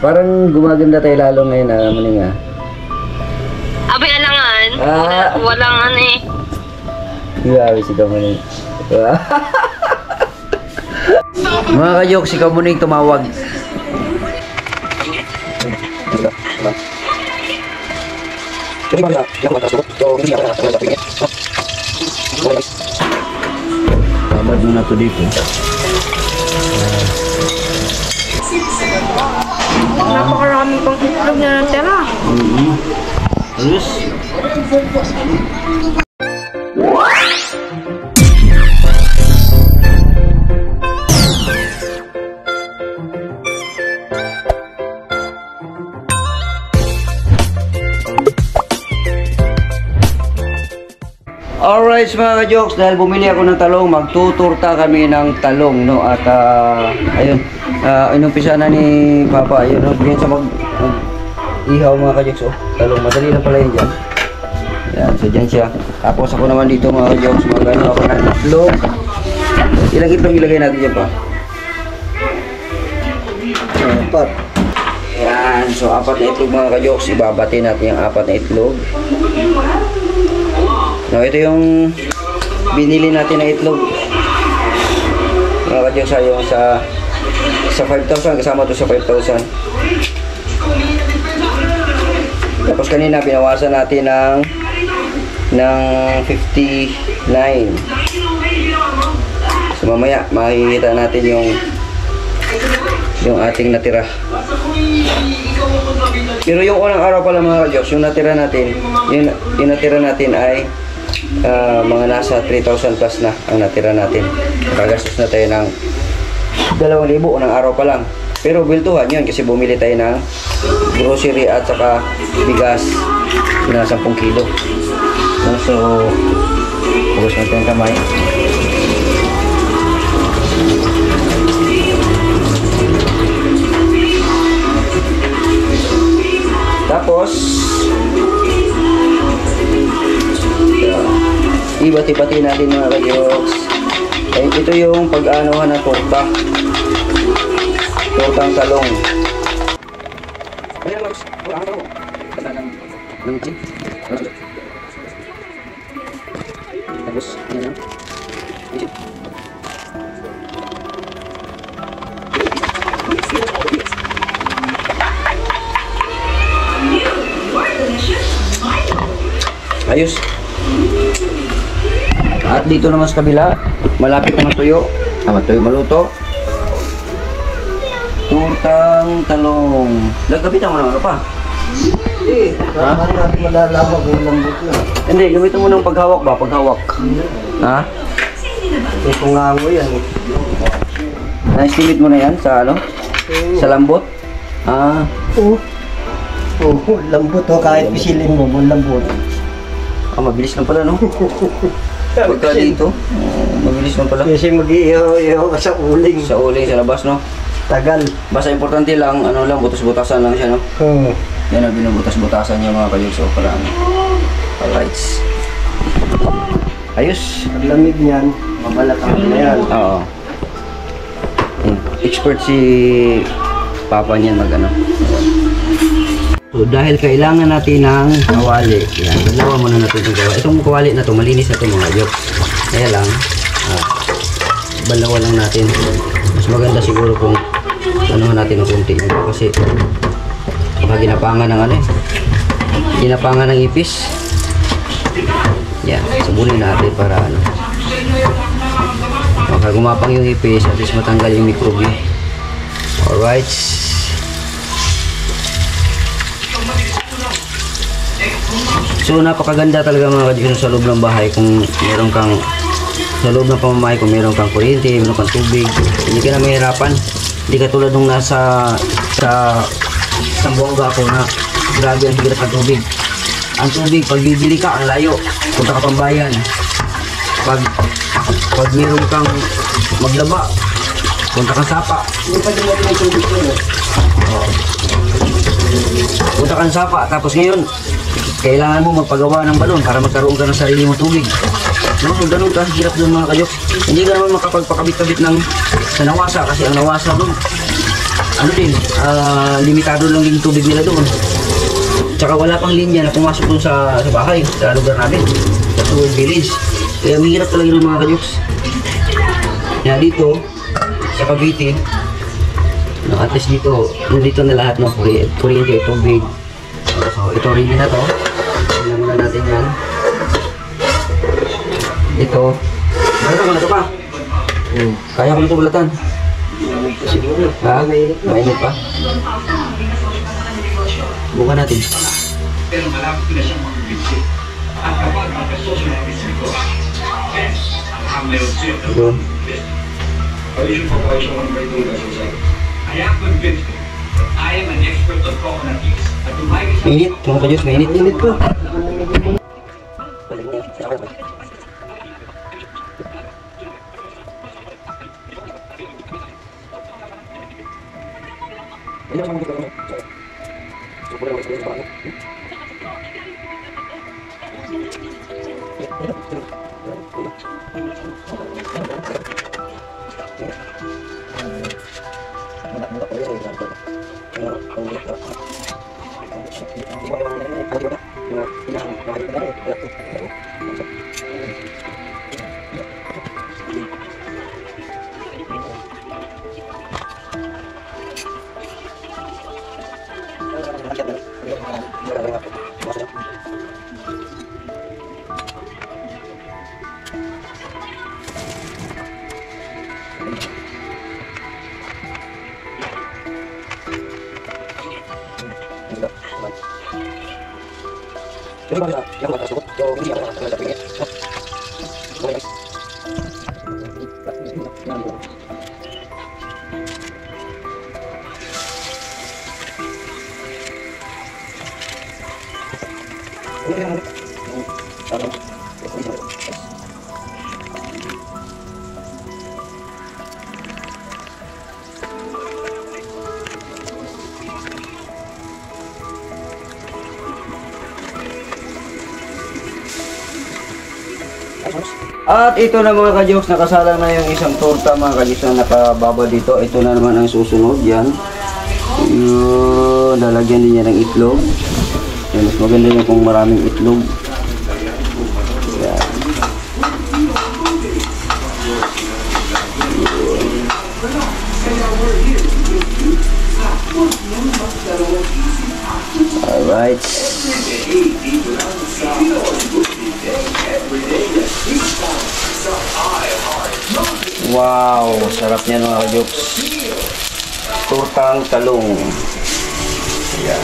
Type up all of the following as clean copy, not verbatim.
Parang gumaganda tayo lalo ngayon, alam mo nga. Abi alangan. Walang ano eh. Grabe si Kamuning. Mga kajok, si Kamuning tumawag. Babad mo na to dito. Napakaraming pang itlog na natira. Ayos. Alright mga ka-jokes, dahil bumili ako ng talong, magtuturta kami ng talong, no? At ayun, inumpisa na ni Papa, ayun, no? Diyan sa ihaw mga ka-jokes, oh, talong, madali na pala yun dyan. Yan, so dyan siya. Tapos ako naman dito mga ka-jokes, mag-ano ako ng itlog. Ilang itlog ilagay natin dyan pa? 4. Yan, so 4 na itlog mga ka-jokes, ibabati natin yung 4 na itlog. No, ito yung binili natin na itlog. Mga ka-jokes, yung sa 5,000, kasama to sa 5,000. Tapos kanina binawasan natin ng 59. So mamaya makikita natin yung ating natira. Pero yung unang araw pala mga ka-jokes, yung natira natin ay mga nasa 3,000 plus na ang natira natin. Nakagastos na tayo ng 2,000 unang araw pa lang. Pero biltuhan yun kasi bumili tayo ng grocery at saka bigas na 10 kilo. So, bukas natin ang kamay. Tapos, ibati-bati natin mga ka-jokes. Ito yung pag-anohan na torta. Tortang talong. Ayan mga tapos, yan lang. Ayos. At dito naman sa kabila, malapit na matuyo. Maluto. Tortang talong. Lagabitan mo naman pa. Eh, parang natin malalaman kung lambot na. Hindi, gamitin mo ng paghawak ba? Paghawak. Ha? Eh, kung nga mo yan. Na-estimate mo na yan sa ano? Sa lambot? Ah. Oo. Oo, lambot ho. Kahit pisilin mo, lambot. Mabilis na pala, no? Pagka dito, mabilis na pala. Kasi mag-iihaw ka sa uling. Sa uling, sa labas, no? Tagal. Basta importante lang, ano lang, butas-butasan lang siya, no? Yan ang binubutas-butasan niya mga kayuso para ano. Alright. Ayos. Ang lamig niyan, mabalakang na yan. Oo. Expert si Papa niyan mag-ano. So dahil kailangan natin ng kawali, yan, dalawa muna natin itong kawali. Itong kawali na to, malinis na to mga kayok. Kaya lang, balawa lang natin. Mas maganda siguro kung anuhan natin ng kunti. Kasi baka ginapangan ng ano eh. Ginapangan ng ipis. Yan, sabunin natin para ano. Baka gumapang yung ipis, at least matanggal yung microbe. Alright. So napakaganda talaga mga kajikon sa loob ng bahay kung meron kang sa loob ng pamamahay, kung meron kang kuryente, meron kang tubig, hindi ka na mahirapan. Hindi ka tulad nung nasa sa buwangga ako na grabe ang hirap ng tubig. Ang tubig, pag bibili ka, ang layo, punta ka pambayan. Pag meron kang maglaba, punta kang sapa. Punta kang sapa, tapos ngayon kailangan mo magpagawa ng balon para magkaroon ka ng sarili mong tubig. No, ganun ka, hirap doon mga kajok. Hindi ka naman makapagpakabit-kabit ng sa nawasa kasi ang nawasa doon ano din, limitado lang din tubig nila doon. Tsaka wala pang linya na pumasok doon sa bahay, sa lugar namin, sa Suwal Village. Kaya mahirap talaga ng mga kajoks. Kaya dito, sa Cavite, no, at least dito, nandito na lahat ng kuryente, tubig. So, ito rin na to. Tingnan muna natin yan. Ito. Ano na ito pa? Kaya ko nito balatan. Siguro. Ha? Mainit pa? Bukan natin. Pero malapit na siyang magbibigay. At kapag magkasosyo ng risiko, ang neosyo. Doon. Ayun po kayo siya mga itong gasosay. I am convinced that I am an expert on coconut leaves. At umayos sa Mainit, mga kadyos, mainit. Mainit po. At ito na mga kajoks, nakasalang na yung isang torta mga kajoks na nakababa dito. Ito na naman ang susunod, yan. Yun, lalagyan din niya ng itlog. Yan, mas maganda yung kung maraming itlog. Yan. Alright. Wow, sarap niyan mga kajoks. Tortang talong. Ayan.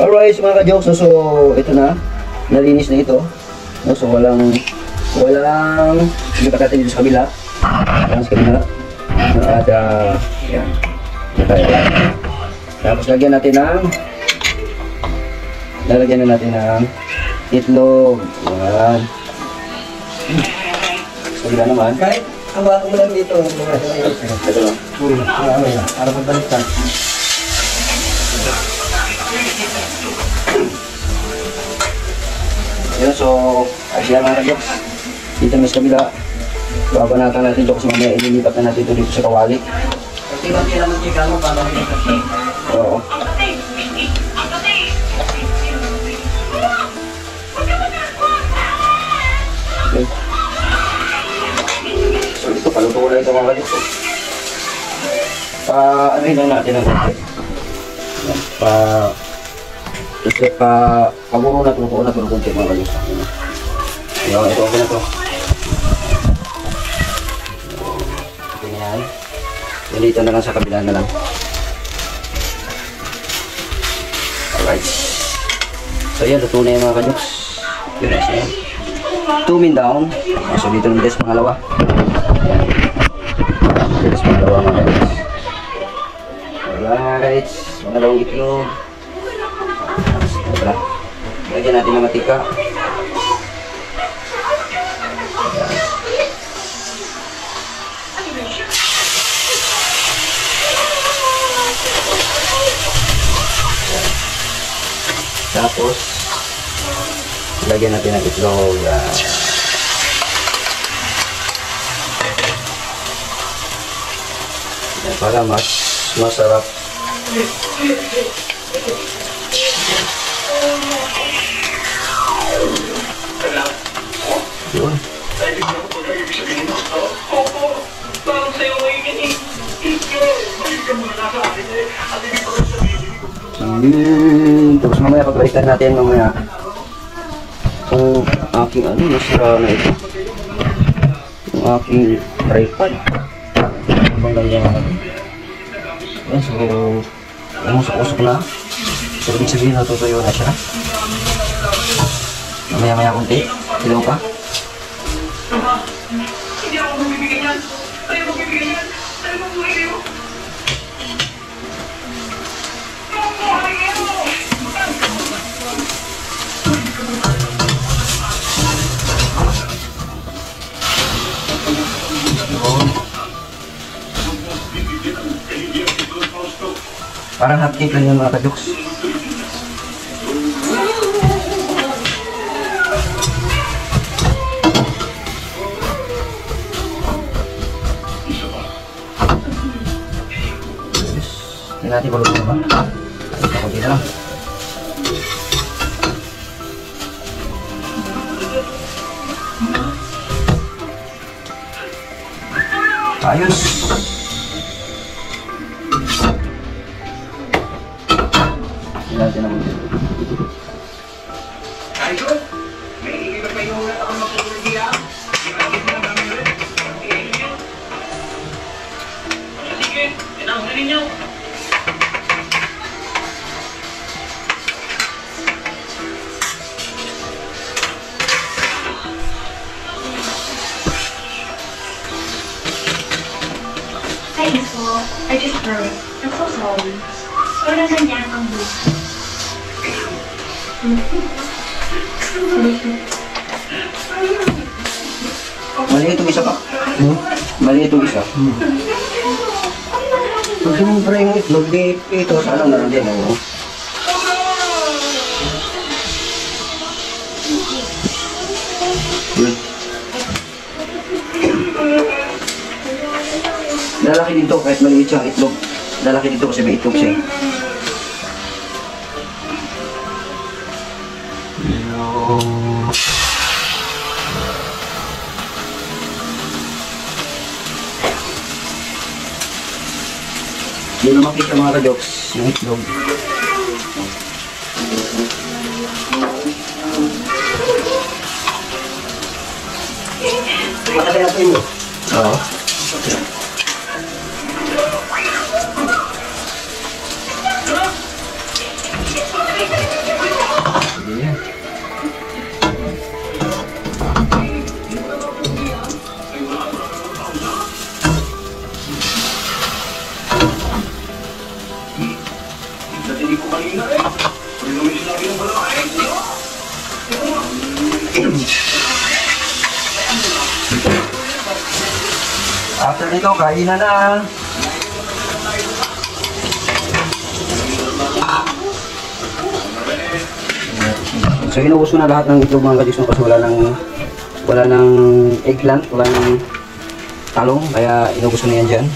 Alright mga kajoks, so ito na. Nalinis na ito. So walang lipat natin dito sa kabila. Walang sa kabila. At yan. Tapos lagyan na natin ng itlog. Ayan. Kabila naman. Kahit hawakan mo lang dito. Ito lang. Para magbaliktad. Yun, so, asya mga kajoks. Dito na sa kabila. Babanatan natin ito kasi mamaya ililipat na natin ito dito sa kawali. Kunti-kunti lang ang tiga mo para magbaliktad. Oo. Okay. So, ito, paluto ko na ito mga kajoks. Ano lang natin ang konti. Kasi paguro na tulutuan na pero konti mga kajoks. Ayan, ito okay na to. Okay na yan. Yan dito na lang sa kabila na lang. Alright. So yan, luto na yung mga kajoks. Yun na siya. Tumin down. So dito ng desk pangalawa. Ayan. Desk pangalawa mga kajoks. Alright. Pangalawang itlog. Diba? Lagyan natin ng matika. Tapos lagyan natin ng itlog. para mas masarap. Yun. Tapos mamaya pagbalikan natin mamaya kung aking ano nasira na ito, yung aking tripod. Ibang ganyan ako. Yan, so umusok-usok na. So ibig sabihin natutuyo na siya. Mamaya kunti, ilaw pa. Hindi ako magbibigay yan. Tayo magbibigay yan. Tayo magbibigay yan. Parang hotcake lang yung mga kajoks. Tingnan natin kung luto na ba. Ayos ako dito lang. Ayos. Natin naman dito. Ayos! May iba pa yung ako magpupulgiya. Ibalagin mo na namin ulit. Sige, tinawag na ninyo. Hi, Isko. I just heard. I'm so sorry. Wala na niya ang book. Mali itong isa pa. Mali itong isa. Pag sumubra yung itlog, di ito sa Ano na lang din, oo. Yun. Lalaki dito kahit maliit siya ang itlog. Lalaki dito kasi may itlog siya. Hindi na makita mga ka-jokes yung itlog. Makasaya natin mo. Oo. After nito, kainan na. So inuuso na lahat ng itlog mga ka-jokes kasi wala nang eggplant, wala nang talong, kaya inuuso na yan dyan.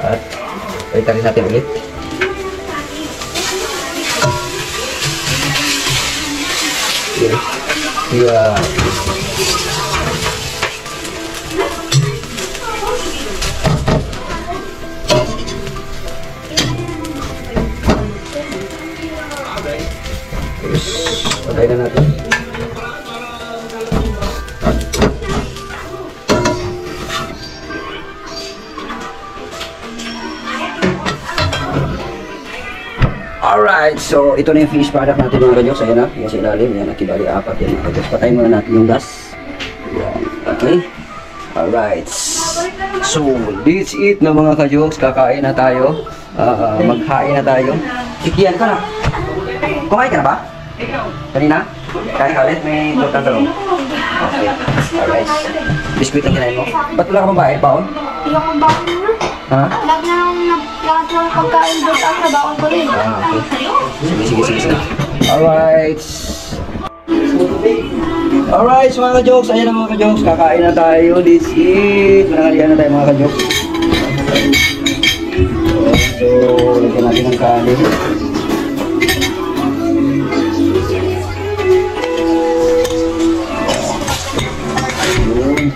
At palitan rin natin ulit. Yeah. Patay na natin. Alright, so ito na yung finished product natin mga ka-jokes. Ayan na, yan sa ilalim, yan, nakibali apat yan mga ka-jokes. Patayin muna natin yung gas. Yan, okay. Alright. So, this it na mga ka-jokes. Kakain na tayo. Maghain na tayo. Kikian ka na. Kumain ka na ba? Kanina? Kain ka ulit? May tortang talong. Okay. Alright. Biskuit ang kinain mo. Ba't wala ka pang bayad, Paon? Hindi ako bakit na. Ha? Lahat na lahat ng pagkain doon ang trabaho ko rin. Okay. Sige. Alright. Alright, so mga ka-jokes. Ayan na mga ka-jokes. Kakain na tayo. This is. Manangalian na tayo mga ka-jokes. natin ang kanin.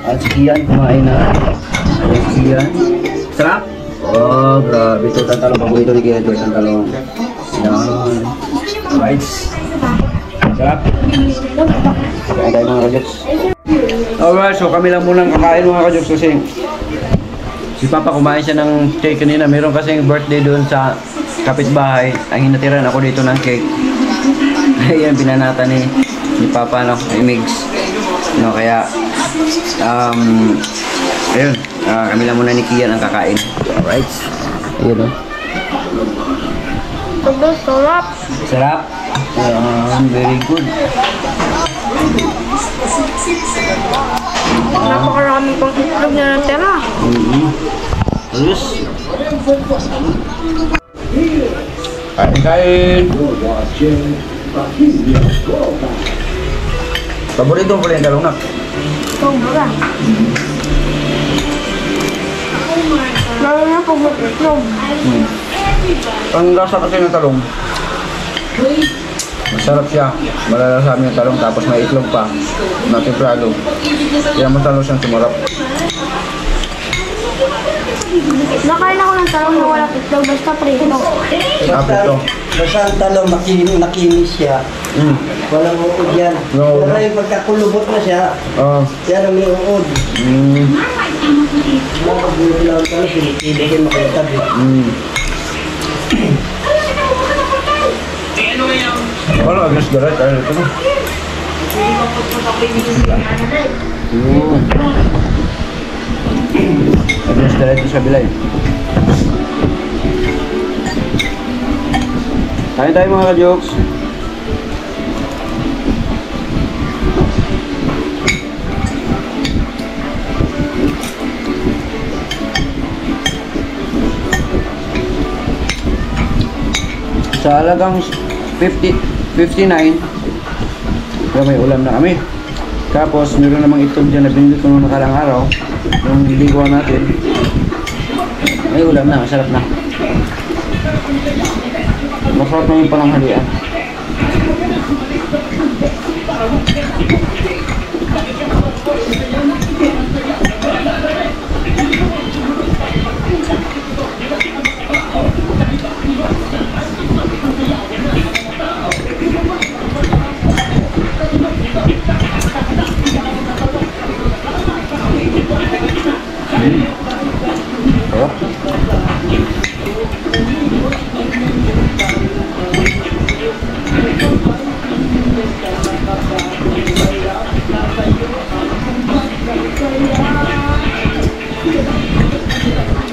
At si Kian, kumain na. Ayan si Kian. Sarap! Oh, grabe. Ito, tantalong. Paborito ni Kian ito, tantalong. Yan. Right. Sarap. Kaya tayo mga kajoks. Alright, so kami lang munang kakain mga kajoks kasi si Papa kumain siya ng cake kanina. Meron kasing birthday doon sa kapitbahay. Ang hinatiran ako dito ng cake. Ayan, binanata ni Papa, no? Ni Migs. No, kaya ayun, kami lang muna ni Kian ang kakain. Alright. Ayun, no? Sarap. Sarap. Very good. Napakaraming pang itlog na natira. Terus. Kain. Paborito mo pala yung talong, nak? Sobra. Lalo na pag mag-itlog. Ang lasa kasi ng talong, masarap siya. Malalasamin yung talong tapos may itlog pa na templado. Kaya masalo siyang sumarap. Nakain ako ng talong na walang itlog, basta prito. Tapos ito. Basta ang talong nakinis siya. Walang uod yan. No. Pero yung pagkakulubot na siya, yan ang may uod. Nakabulot lang ang talong, pinipili kayo makalitag. Ano, agos darat? Ano ito na? Agos darat ito sa bilay. Kain tayo mga ka-jokes. Sa halagang 59, may ulam na kami. Tapos meron namang itlog dyan na binili ko nung nakalang araw. Yung liguan natin, may ulam na, masarap na. Masarap na yung pananghalian.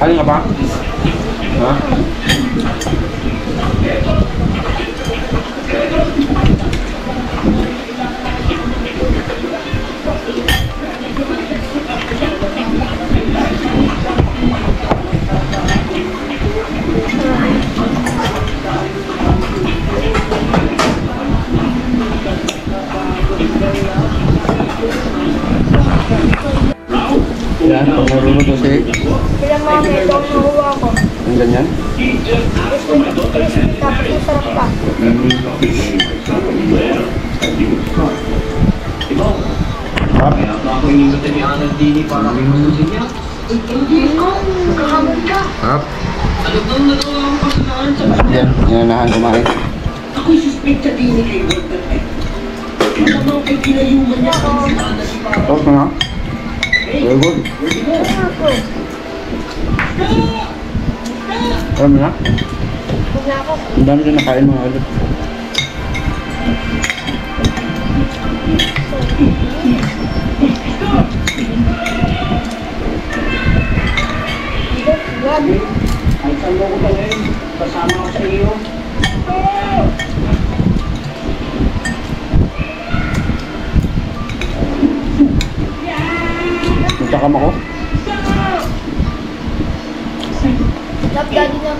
Alin ka pa? Ha? Yan, pag marunod kasi Sila mga may itong nahuwa ko. yung ganyan. Tapos masarap pa. Hap. Hap. Yan, inanahan kumain. Tapos na. Very good. Alam mo na? Ang dami na nakain mga ulit. Ay, saan mo ko pa ngayon? Kasama ko sa iyo. Magtakam ako. Love daddy na.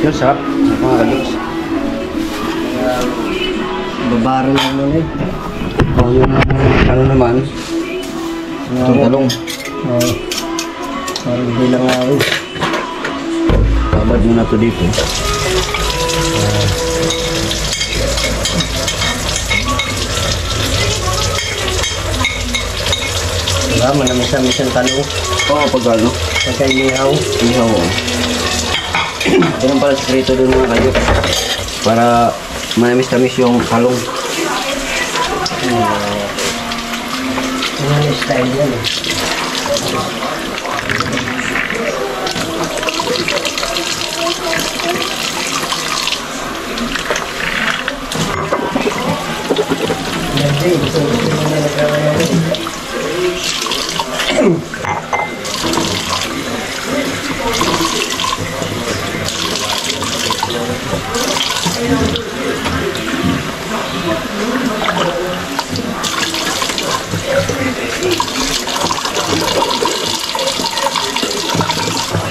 Ito, sarap. Mga kajoks. Babaro lang nun eh. Yung ano naman, itong talong. Oo. Parang hindi lang ako. Babad mo na ito dito. Diba, manamis-namis ang talong. Oo, pag ano, Pagka inihaw. ihaw. Ganun pala sekreto doon mga kajoks. Para manamis-tamis yung talong. Ano yung style yan eh. Hindi, gusto mo na nagkakaroon.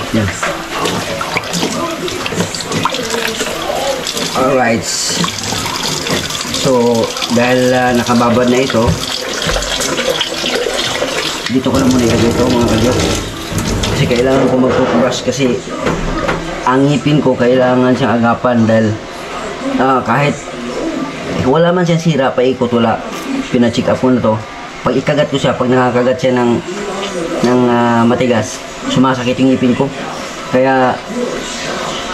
Yan. Alright. So, dahil nakababad na ito, dito ko na muna ilagay ito mga kajoks. Kasi kailangan ko mag-toothbrush kasi ang ngipin ko kailangan siyang agapan dahil kahit wala man siyang sira, paikot, wala. Pina-check up ko na to. Pag ikagat ko siya, pag nakakagat siya ng matigas, sumasakit yung ngipin ko. Kaya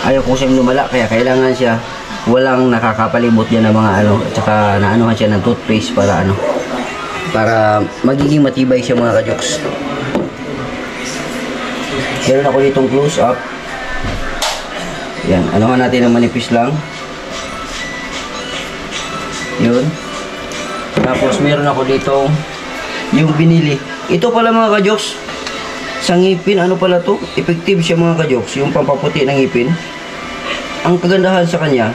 ayaw ko siyang lumala, kaya kailangan siya walang nakakapalibot yan ng mga ano, at saka naanuhan siya ng toothpaste para magiging matibay siya mga kajoks. Meron ako ditong close up. Yan, anuhan natin ng manipis lang. Yun. Tapos meron ako dito yung binili. Ito pala mga kajoks, sa ngipin, ano pala to? Effective siya mga kajoks, yung pampaputi ng ngipin. Ang kagandahan sa kanya,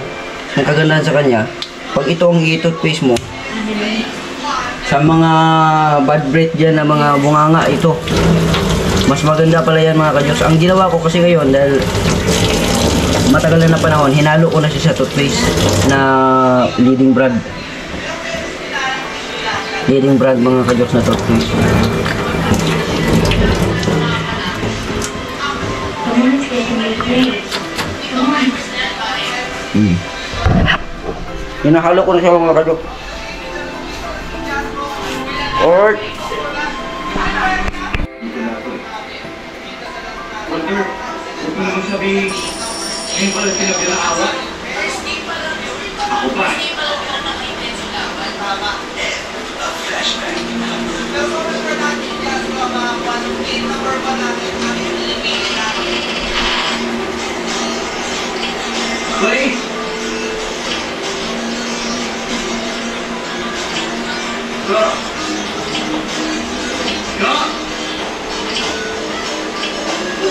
pag ito ang i-toothpaste mo, sa mga bad breath dyan na mga bunganga, ito. Mas maganda pala yan mga kajoks. Ang ginawa ko kasi ngayon, dahil matagal na panahon, hinalo ko na siya sa toothpaste na leading brand. Leading brand mga kajoks na toothpaste. Hinahalo ko na siya mga kajoks. Or Huwag mo naman sabihin, ngayon pala pinag-awat. Ako pa. Clay! Go! Go!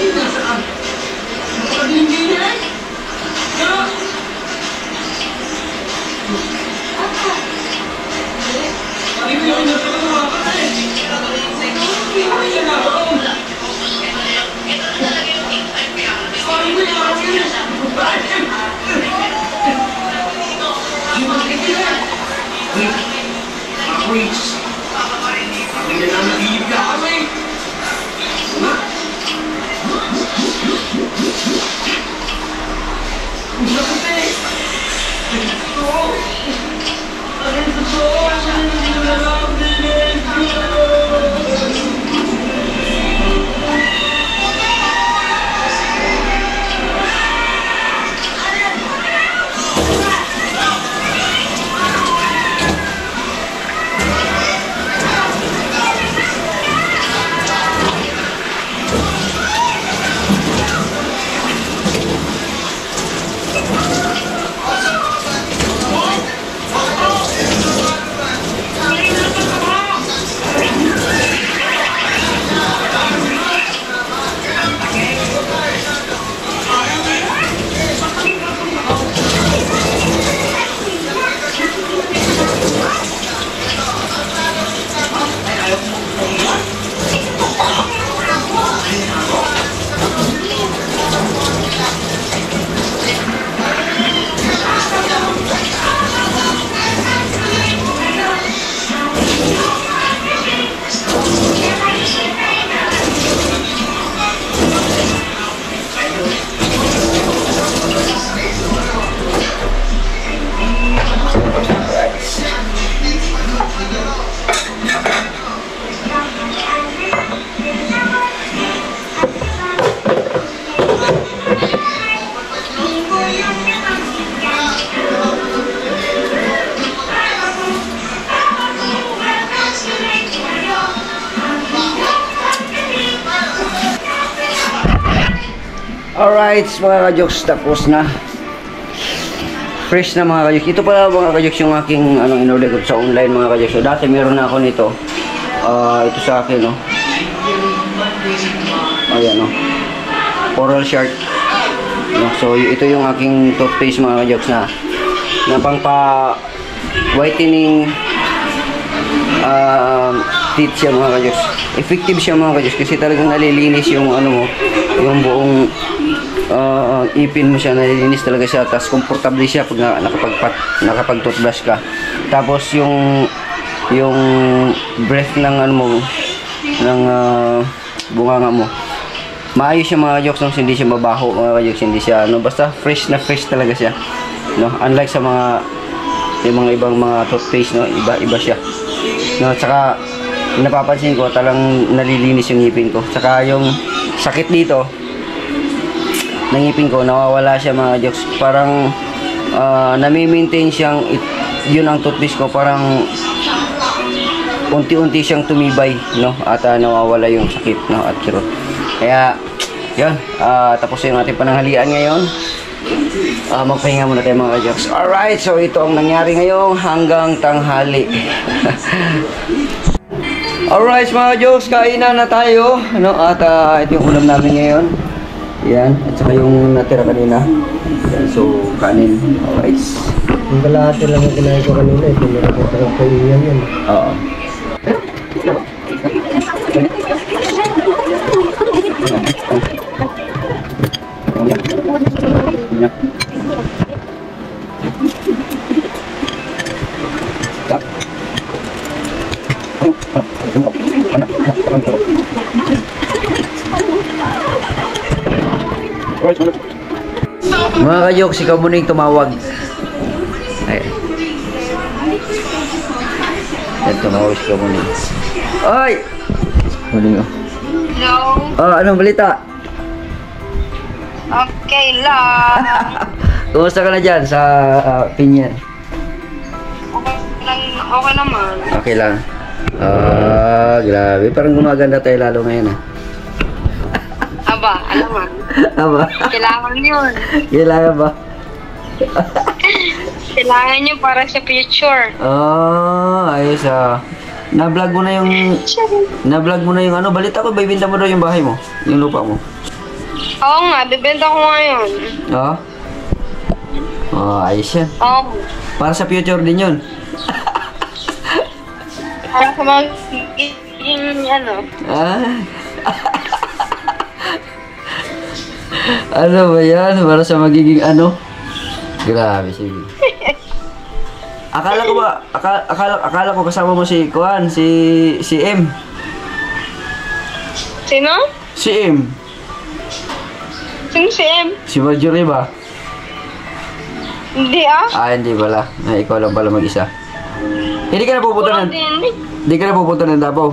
Nasaan? Hindi niya? Go! Hindi mo yung nasa ka mga kapatid. Hindi mo yung nakaroon. Sorry mo yung nakaroon. Bakit? Preach. Hindi na nag-iib ka kami. Alright, mga ka-jokes, tapos na. Fresh na mga ka-jokes. Ito pala mga ka-jokes yung aking in-order ko sa online mga ka-jokes. So, dati meron na ako nito. Ito sa akin, no. Ayan, no. Oral Shark. No? So, ito yung aking toothpaste mga ka-jokes na pang-whitening teeth siya mga ka-jokes. Effective siya mga ka-jokes kasi talagang nalilinis yung yung buong ipin mo siya, nalilinis talaga siya, tapos komportable siya pag nakapag-toothbrush ka. Tapos yung breath ng ng bunganga mo, maayos siya mga ka-jokes, no? Hindi siya mabaho mga ka-jokes, hindi siya basta fresh na fresh talaga siya, no? Unlike sa yung mga ibang mga toothpaste, no? Iba siya, no? Tsaka napapansin ko talagang nalilinis yung ngipin ko, tsaka yung sakit dito ng ngipin ko nawawala siya mga jokes. Parang nami-maintain siyang yun ang toothpaste ko, parang unti-unti siyang tumibay, no? At nawawala yung sakit, no? At kirot. Kaya yun, tapos yung ating pananghalian ngayon. Magpahinga muna tayo mga jokes. Alright, so ito ang nangyari ngayong hanggang tanghali. Alright mga jokes, kainan na tayo, no? At ito yung ulam namin ngayon. Yan, at saka yung natira kanina. Yan, so kanin. Alright. Yung kalahati lang yung kinain ko kanina, ito meron ko talagang kainan yan. Oo. Mga ka-jokes, ikaw muna yung tumawag. Ay. Yan, tumawag ikaw muna. Ay! Muli nga. Hello? Anong balita? Okay lang. Kumusta ka na dyan sa Pinyan? Okay naman. Okay lang. Grabe. Parang gumaganda tayo lalo ngayon, Aba, alaman. Aba? Kailangan yun. Kailangan ba? Kailangan yun para sa future. Ayos Na-vlog mo na yung balita ko, bibenta mo daw yung bahay mo, yung lupa mo. Oo nga, bibenta ko ngayon. Ayos yan. Oo. Para sa future din yun. Para sa magiging Ano ba yan? Para sa magiging Grabe, sige. Akala ko kasama mo si Kuan, si M. Sino? Si M. Sino si M? Si Marjorie ba? Hindi Hindi pala. Ikaw lang pala mag-isa. Hindi ka na pupunta ng... Hindi ka na pupunta ng Davao.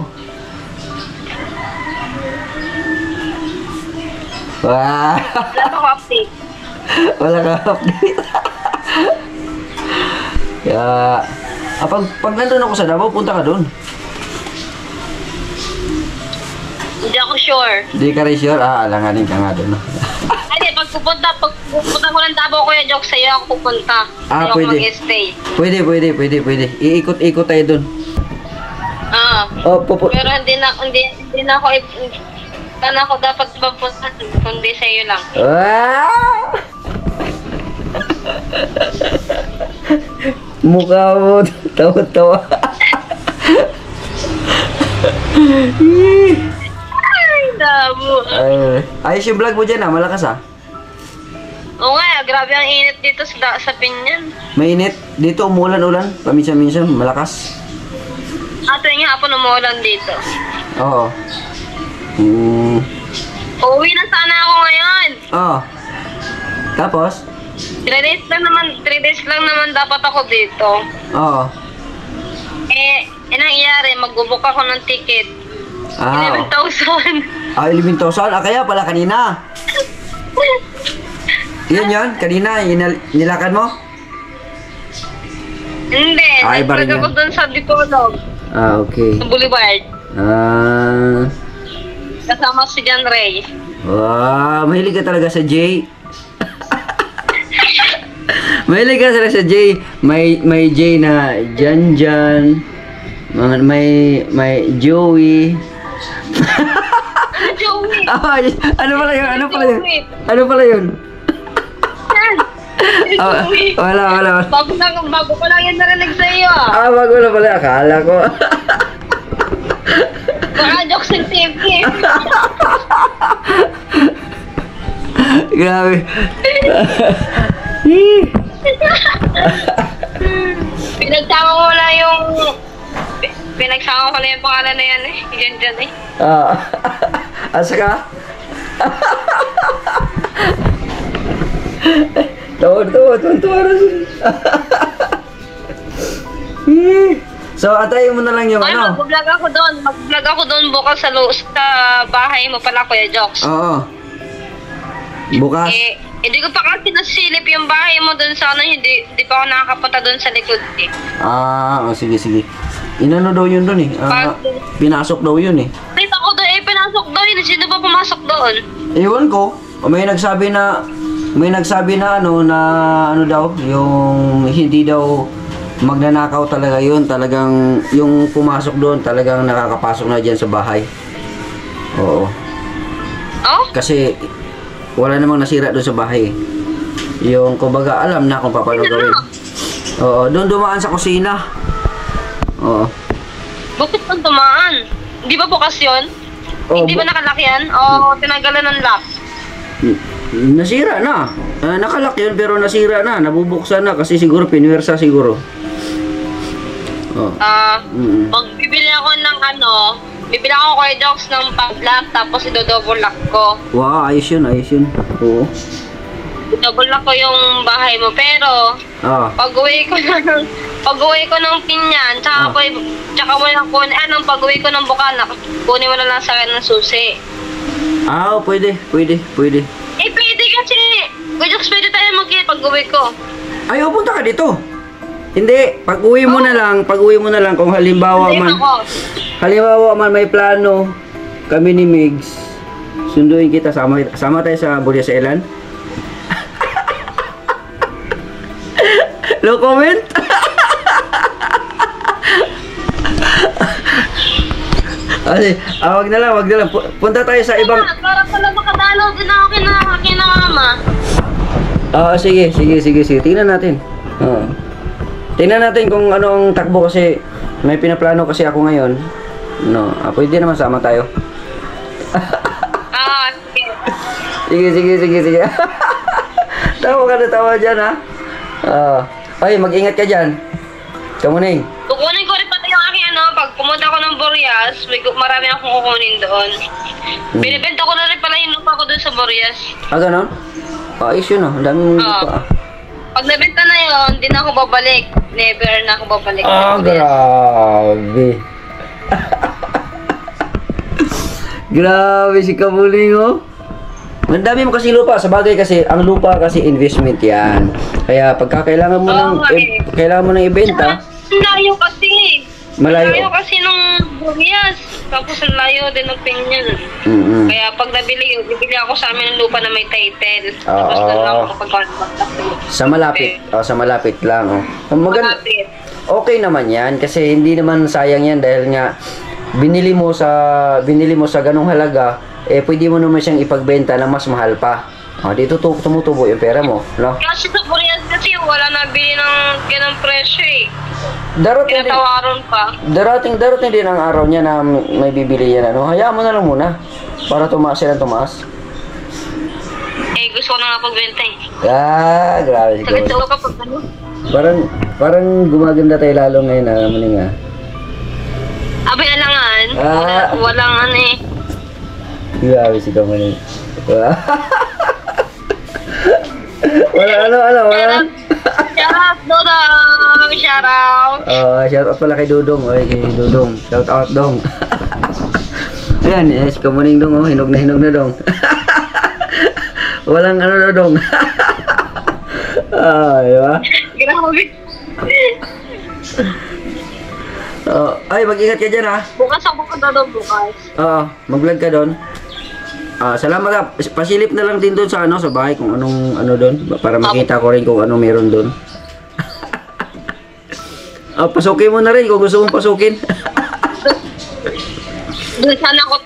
Wala ko update. Wala ka update. Kaya... pag nandun ako sa Davao, punta ka dun. Hindi ako sure. Hindi ka rin sure? Alanganin ka nga dun. Hindi, pag pupunta ko ng Davao, Kuya Jok, sa'yo ako pupunta. Sa'yo ako Pwede. mag-stay. Pwede. Iikot-ikot tayo dun. Pero hindi na ako dapat papunta, kundi sa'yo lang. Mukha mo, tawa-tawa. Ay, dabo. Ayos yung vlog mo dyan malakas Oo nga, grabe ang init dito sa Pinyan. Mainit. Dito umulan-ulan, paminsan-minsan, malakas. Tuwing hapon umuulan dito. Oo. Uuwi na sana ako ngayon. Tapos? 3 days lang naman dapat ako dito. Oo. Nangyayari, mag-book ako ng ticket. 11,000. 11,000? Kaya pala kanina. Yan, kanina, nilakad mo? Hindi, iba rin nagpag ako yan. dun sa Dipolog. Okay. Sa Boulevard. Ah, Kasama si John Ray. Wow, mahilig ka talaga sa J. Mahilig ka talaga sa J. May J na Jan. May Joey. Joey. Ano pala yun? Wala. Bago ko lang yan narinig sa iyo. Bago na pala. Akala ko. Baka jokes and TV. Grabe. Pinagsama ko na yung pangalan na yan eh. Jan eh. Asa ka? Tuwa na siya. So, atayin mo na lang yung Ay, ano. mag-vlog ako doon bukas sa bahay mo pala, Kuya Jokes. Oo. Bukas. Hindi ko pa kasi nasilip yung bahay mo doon sa ano, hindi pa ako nakakapunta doon sa likod eh. Sige. Inano daw yun doon eh. Pinasok daw yun eh. Nakita ko doon pinasok daw yun. Sino ba pumasok doon? Ewan ko. May nagsabi na ano daw, yung hindi daw magnanakaw talaga yun. Talagang yung pumasok doon talagang nakakapasok na dyan sa bahay. Oo. Oh? Kasi wala namang nasira doon sa bahay. Yung kumbaga alam na kung paano gawin. Oo, doon dumaan sa kusina. Oo. Bakit doon dumaan? Hindi ba bukas yun? Hindi ba nakalak yan? O tinanggalan ng lock? Nasira na. Nakalak yun pero nasira na. Nabubuksan na kasi siguro pinwersa siguro. Magbibili ako ng bibili ako Kuya Jokes ng padlock tapos idodouble lock ko. Wow, ayos yun. Oo. Idodouble lock ko yung bahay mo pero pag-uwi ko ng pinyan tsaka mo lang pag-uwi ko ng bukana kunin mo na lang sa akin ng susi. Pwede. Pwede kasi Kuya Jokes, pwede tayo mag-get pag-uwi ko. Ay, punta ka dito. Hindi, pag-uwi mo na lang kung halimbawa man may plano kami ni Migs, sunduin kita, sama tayo sa Burias Island. No comment? Wag na lang. Punta tayo sa ibang... Para pala makadalaw din ako kina mama. Sige. Tingnan natin. Tingnan natin kung ano ang takbo kasi may pinaplano kasi ako ngayon. Pwede naman sama tayo. Sige. Tawa dyan ha. Ay, mag-ingat ka dyan. Kamuning. Kukunin ko rin pati yung aking pag pumunta ko ng Burias, marami akong kukunin doon. Binibenta ko na rin pala yung lupa ko doon sa Burias. Ganon? Ayos yun ang dami mong lupa Pag nabenta na yun, hindi na ako babalik. Never na ako babalik. Grabe. Grabe si Kamuling Ang dami mo kasi lupa. Sa bagay kasi, ang lupa kasi investment yan. Kaya pagka kailangan mo ng ibenta. Layo kasi. Malayo kasi nung Burias. Tapos ang layo din ng pinyan. Kaya pag bibili ako sa amin ng lupa na may title. Tapos doon lang ako sa malapit lang. Malapit. Okay naman yan kasi hindi naman sayang yan dahil nga binili mo sa ganung halaga, pwede mo naman siyang ipagbenta na mas mahal pa. Dito tumutubo yung pera mo, no? Kasi sa Burias kasi wala nabili ng ganang presyo Tinatawaran pa. Darating din ang araw niya na may bibili yan. Hayaan mo na lang muna para tumaas. Gusto ko na nga pagbenta Grabe si Sakit sa ulo kapag Parang gumaganda tayo lalo ngayon Maning Abay alangan. Walang Grabe si Maning. Wala. Shout out, Dodong! Shout out! Shout out pala kay Dodong. Shout out, Dong. Ayan, si Kamuning Dong. Hinog na Dong. Walang Dong. Diba? Grabe. Ay, mag-ingat ka dyan ha. Bukas ako ka Dodong bukas. Mag-vlog ka doon. Salamat ha. Pasilip na lang din doon sa sa bahay kung anong doon para makita ko rin kung ano meron doon. Pasukin mo na rin kung gusto mong pasukin.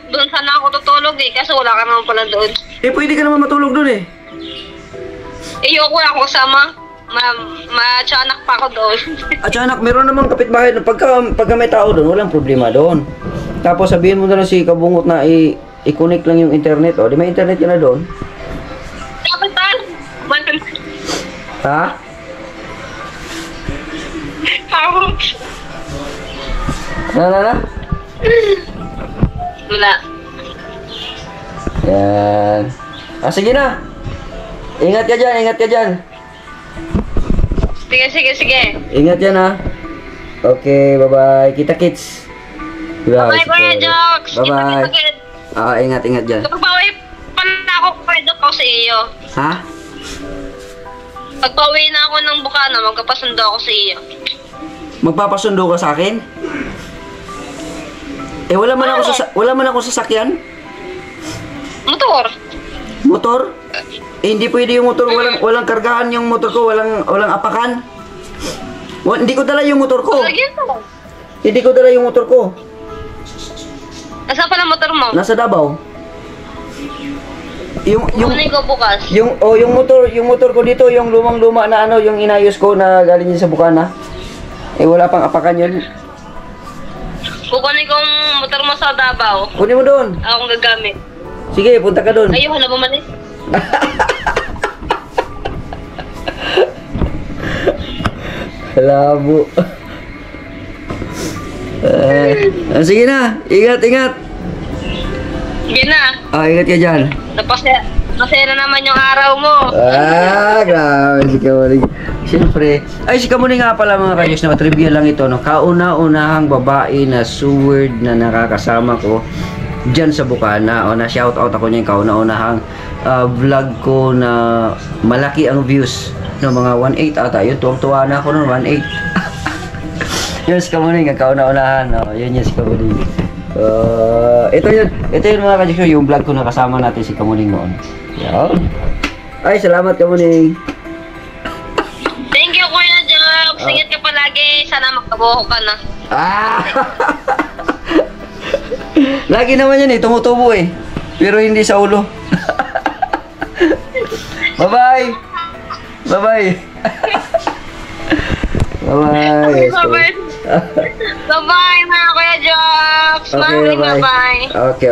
Doon sana ako tutulog kasi wala ka naman pala doon. Pwede ka naman matulog doon Ayoko ako kasama. Matyanak pa ako doon. Atyanak, meron namang kapitbahay doon. Pagka may tao doon, walang problema doon. Tapos sabihin mo na lang si Kabungot na i-connect lang yung internet. Di may internet ka na doon? Kapitan! Ha? Ouch! Na? Wala. Yan. Sige na. Ingat ka dyan. Sige. Ingat yan ha. Okay, bye-bye. Kita-kits. Bye, Kuya Jokes. Bye-bye. Ingat dyan. Pagpawi pala ako, pwede ko sa iyo. Ha? Pagpawi na ako ng Bukana, magkapasundo ako sa iyo. Magpapasundo ka sa akin? Wala man ako sasakyan? Motor? Hindi pwede yung motor, walang kargahan yung motor ko, walang apakan. Hindi ko dala yung motor ko. Hindi ko dala yung motor ko. Nasaan pala motor mo? Nasa Davao. Kunin ko bukas. Yung motor ko dito, yung lumang-luma na yung inayos ko na galing din sa Bukana. Wala pang apakan yun. Kukunin ko yung motor mo sa Davao. Kunin mo doon. Akong gagamit. Sige, punta ka doon. Ayoko na bumalik. Labo. Sige na. Ingat. Sige na. Ingat ka dyan. Masaya na naman yung araw mo. Grabe si Kamuning. Siyempre. Si Kamuning nga pala mga kanyos na trivia lang ito. Kauna-unahang babae na steward na nakakasama ko dyan sa Bukana. Na-shoutout ako niya yung kauna-unahang vlog ko na malaki ang views. Mga 1.8 ata. Yun, tuwang-tuwa na ako nun, 1.8. Yun si Kamuning, ang kauna-unahan. Yun si Kamuning. Ito yun mga kanyos, yung vlog ko na kasama natin si Kamuning noon. Yan. Salamat Kamuning. Thank you, Kuya Jobs. Ingat ka palagi. Sana makabuho ka na. Lagi naman yan tumutubo pero hindi sa ulo. Bye-bye. Bye-bye, mga Kuya Jobs. Okay, bye-bye. Bye. Okay.